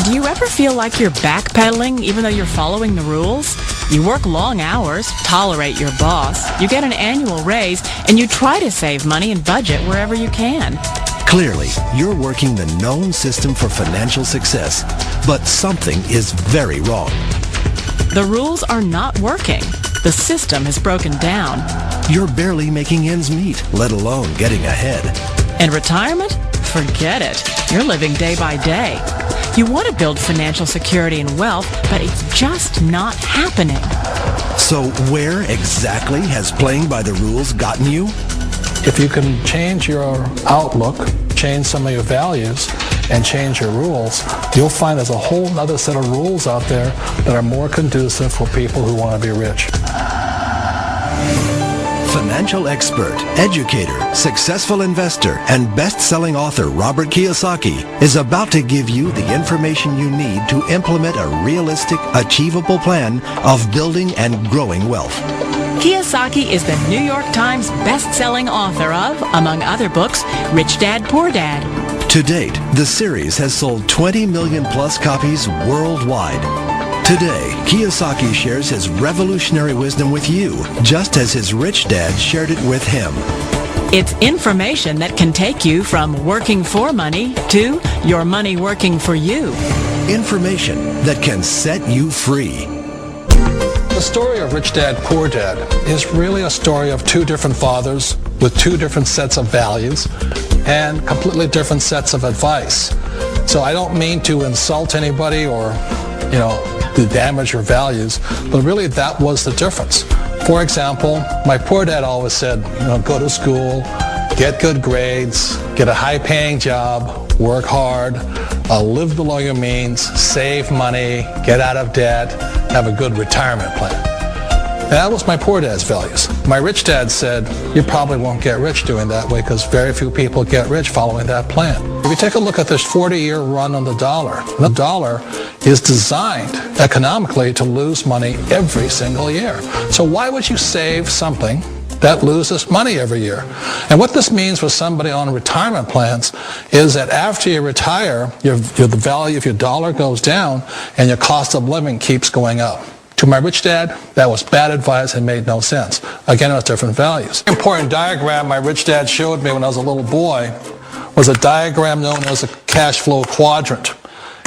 Do you ever feel like you're backpedaling even though you're following the rules? You work long hours, tolerate your boss, you get an annual raise, and you try to save money and budget wherever you can. Clearly, you're working the known system for financial success, but something is very wrong. The rules are not working. The system has broken down. You're barely making ends meet, let alone getting ahead. And retirement? Forget it. You're living day by day. You want to build financial security and wealth, but it's just not happening. So where exactly has playing by the rules gotten you? If you can change your outlook, change some of your values, and change your rules, you'll find there's a whole other set of rules out there that are more conducive for people who want to be rich. Financial expert, educator, successful investor, and best-selling author Robert Kiyosaki is about to give you the information you need to implement a realistic, achievable plan of building and growing wealth. Kiyosaki is the New York Times best-selling author of, among other books, Rich Dad, Poor Dad. To date, the series has sold 20 million plus copies worldwide. Today, Kiyosaki shares his revolutionary wisdom with you, just as his rich dad shared it with him. It's information that can take you from working for money to your money working for you. Information that can set you free. The story of Rich Dad, Poor Dad is really a story of two different fathers with two different sets of values and completely different sets of advice. So I don't mean to insult anybody or, to damage your values, but really that was the difference. For example, my poor dad always said, go to school, get good grades, get a high-paying job, work hard, live below your means, save money, get out of debt, have a good retirement plan. And that was my poor dad's values. My rich dad said, you probably won't get rich doing that way because very few people get rich following that plan. If you take a look at this 40-year run on the dollar is designed economically to lose money every single year. So why would you save something that loses money every year? And what this means for somebody on retirement plans is that after you retire, the value of your dollar goes down and your cost of living keeps going up. To my rich dad, that was bad advice and made no sense. Again, it was different values. An important diagram my rich dad showed me when I was a little boy was a diagram known as a cash flow quadrant.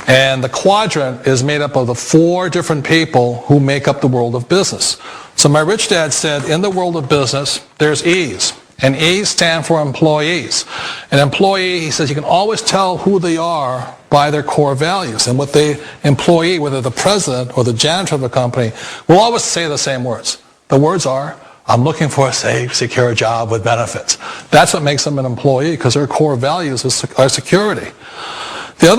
And the quadrant is made up of the four different people who make up the world of business. So my rich dad said, in the world of business, there's E's. And E's stand for employees. An employee, he says, you can always tell who they are by their core values. And what the employee, whether the president or the janitor of the company, will always say the same words. The words are, I'm looking for a safe, secure job with benefits. That's what makes them an employee, because their core values are security. The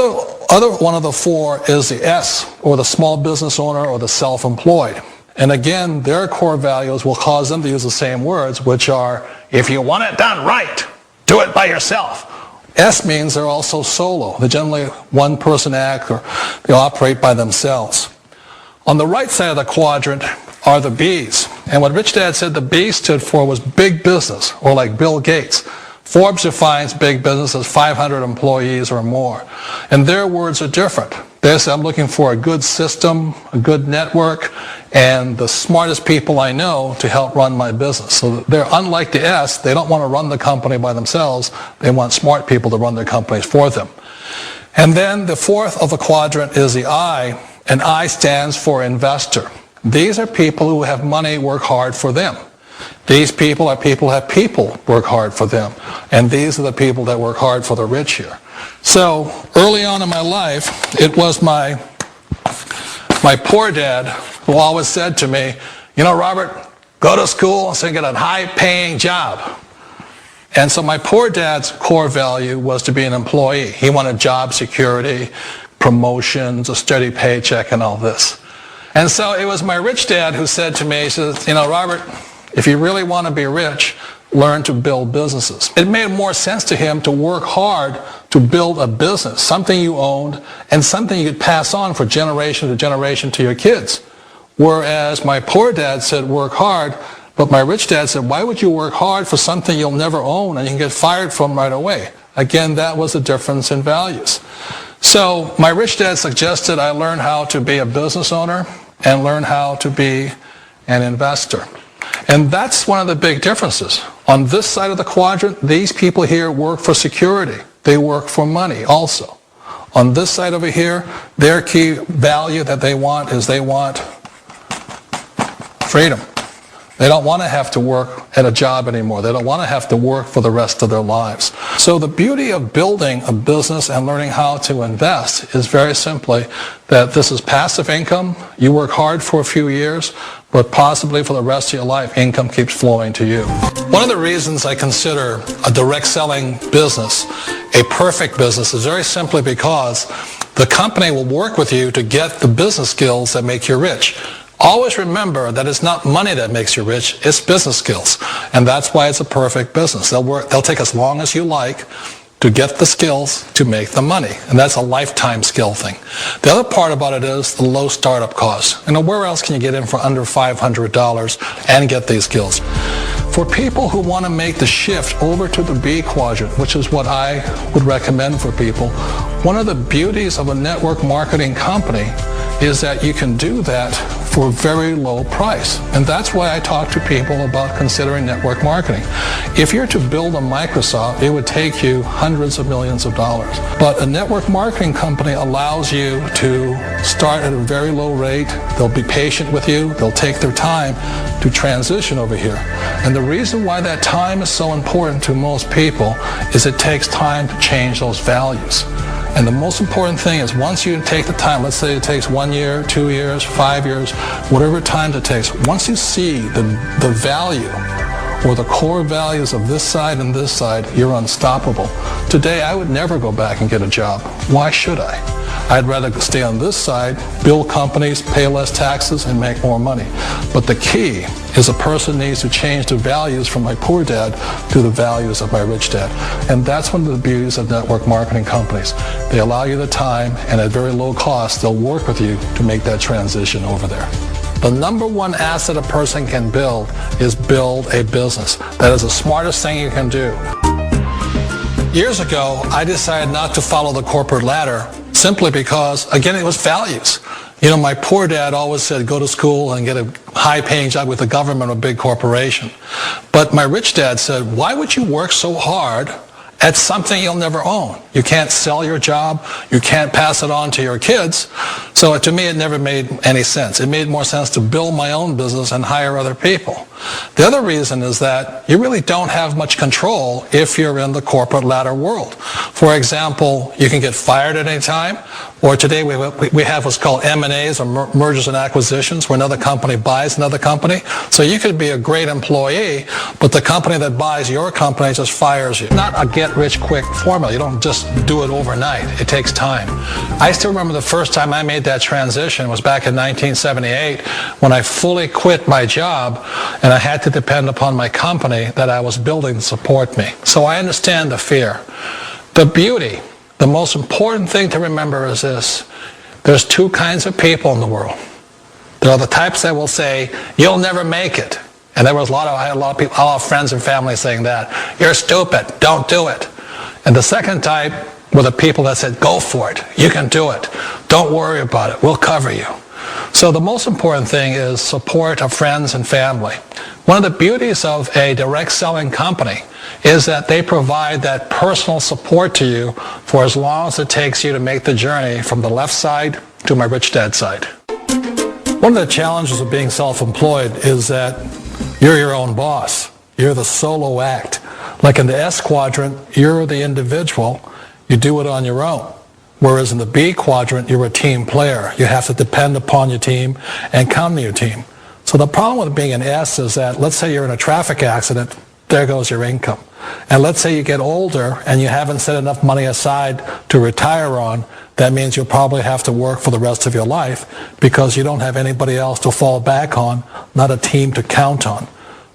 other one of the four is the S, or the small business owner or the self-employed. And again, their core values will cause them to use the same words, which are, if you want it done right, do it by yourself. S means they're also solo. They're generally one-person act, or they operate by themselves. On the right side of the quadrant are the B's. And what Rich Dad said the B stood for was big business, or like Bill Gates. Forbes defines big business as 500 employees or more. And their words are different. They say, I'm looking for a good system, a good network, and the smartest people I know to help run my business. So they're unlike the S. They don't want to run the company by themselves. They want smart people to run their companies for them. And then the fourth of the quadrant is the I, and I stands for investor. These are people who have money work hard for them. These people are people who have people work hard for them. And these are the people that work hard for the rich here. So early on in my life, it was my poor dad who always said to me, Robert, go to school and get a high-paying job. And so my poor dad's core value was to be an employee. He wanted job security, promotions, a steady paycheck, and all this. And so it was my rich dad who said to me, he says, Robert, if you really want to be rich, learn to build businesses. It made more sense to him to work hard to build a business, something you owned, and something you could pass on for generation to generation to your kids. Whereas my poor dad said work hard, but my rich dad said, why would you work hard for something you'll never own and you can get fired from right away? Again, that was a difference in values. So my rich dad suggested I learn how to be a business owner and learn how to be an investor. And that's one of the big differences. On this side of the quadrant, these people here work for security. They work for money also. On this side over here, their key value that they want is they want freedom. They don't want to have to work at a job anymore. They don't want to have to work for the rest of their lives. So the beauty of building a business and learning how to invest is very simply that this is passive income. You work hard for a few years, but possibly for the rest of your life, income keeps flowing to you. One of the reasons I consider a direct selling business a perfect business is very simply because the company will work with you to get the business skills that make you rich. Always remember that it's not money that makes you rich, it's business skills. And that's why it's a perfect business. They'll take as long as you like to get the skills to make the money. And that's a lifetime skill thing. The other part about it is the low startup cost. Where else can you get in for under $500 and get these skills? For people who want to make the shift over to the B quadrant, which is what I would recommend for people, one of the beauties of a network marketing company is that you can do that for a very low price. And that's why I talk to people about considering network marketing. If you're to build a Microsoft, it would take you hundreds of millions of dollars. But a network marketing company allows you to start at a very low rate. They'll be patient with you. They'll take their time to transition over here. And the reason why that time is so important to most people is it takes time to change those values. And the most important thing is once you take the time, let's say it takes 1 year, 2 years, 5 years, whatever time it takes, once you see the value or the core values of this side and this side, you're unstoppable. Today, I would never go back and get a job. Why should I? I'd rather stay on this side, build companies, pay less taxes, and make more money. But the key is a person needs to change the values from my poor dad to the values of my rich dad. And that's one of the beauties of network marketing companies. They allow you the time, and at very low cost, they'll work with you to make that transition over there. The number one asset a person can build is build a business. That is the smartest thing you can do. Years ago, I decided not to follow the corporate ladder simply because, again, it was values. My poor dad always said, go to school and get a high-paying job with the government or a big corporation. But my rich dad said, why would you work so hard at something you'll never own? You can't sell your job. You can't pass it on to your kids. So to me, it never made any sense. It made more sense to build my own business and hire other people. The other reason is that you really don't have much control if you're in the corporate ladder world. For example, you can get fired at any time, or today we have what's called M&As, or mergers and acquisitions, where another company buys another company. So you could be a great employee, but the company that buys your company just fires you. Not a get-rich-quick formula. You don't just do it overnight. It takes time. I still remember the first time I made that transition was back in 1978 when I fully quit my job and I had to depend upon my company that I was building to support me. So I understand the fear. The beauty, the most important thing to remember is this. There's two kinds of people in the world. There are the types that will say, you'll never make it. And I had a lot of people, a lot of friends and family saying that. You're stupid. Don't do it. And the second type were the people that said, go for it. You can do it. Don't worry about it. We'll cover you. So the most important thing is support of friends and family. One of the beauties of a direct selling company is that they provide that personal support to you for as long as it takes you to make the journey from the left side to my rich dad side. One of the challenges of being self-employed is that you're your own boss. You're the solo act. Like in the S quadrant, you're the individual. You do it on your own. Whereas in the B quadrant, you're a team player. You have to depend upon your team and come to your team. So the problem with being an S is that, let's say you're in a traffic accident, there goes your income. And let's say you get older and you haven't set enough money aside to retire on, that means you'll probably have to work for the rest of your life because you don't have anybody else to fall back on, not a team to count on.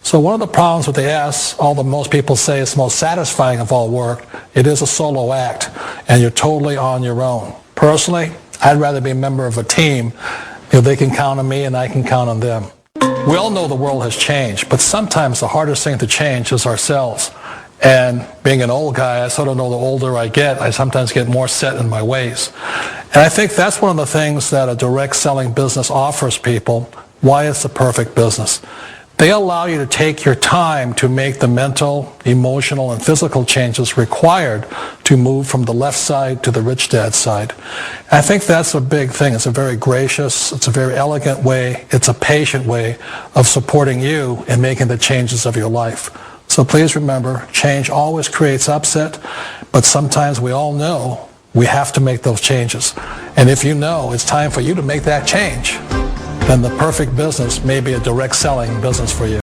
So one of the problems with the S, although most people say it's the most satisfying of all work, it is a solo act, and you're totally on your own. Personally, I'd rather be a member of a team if they can count on me and I can count on them. We all know the world has changed, but sometimes the hardest thing to change is ourselves. And being an old guy, I sort of know the older I get, I sometimes get more set in my ways. And I think that's one of the things that a direct selling business offers people, why it's the perfect business. They allow you to take your time to make the mental, emotional, and physical changes required to move from the left side to the rich dad side. And I think that's a big thing. It's a very gracious, it's a very elegant way, it's a patient way of supporting you in making the changes of your life. So please remember, change always creates upset, but sometimes we all know we have to make those changes. And if you know it's time for you to make that change, then the perfect business may be a direct selling business for you.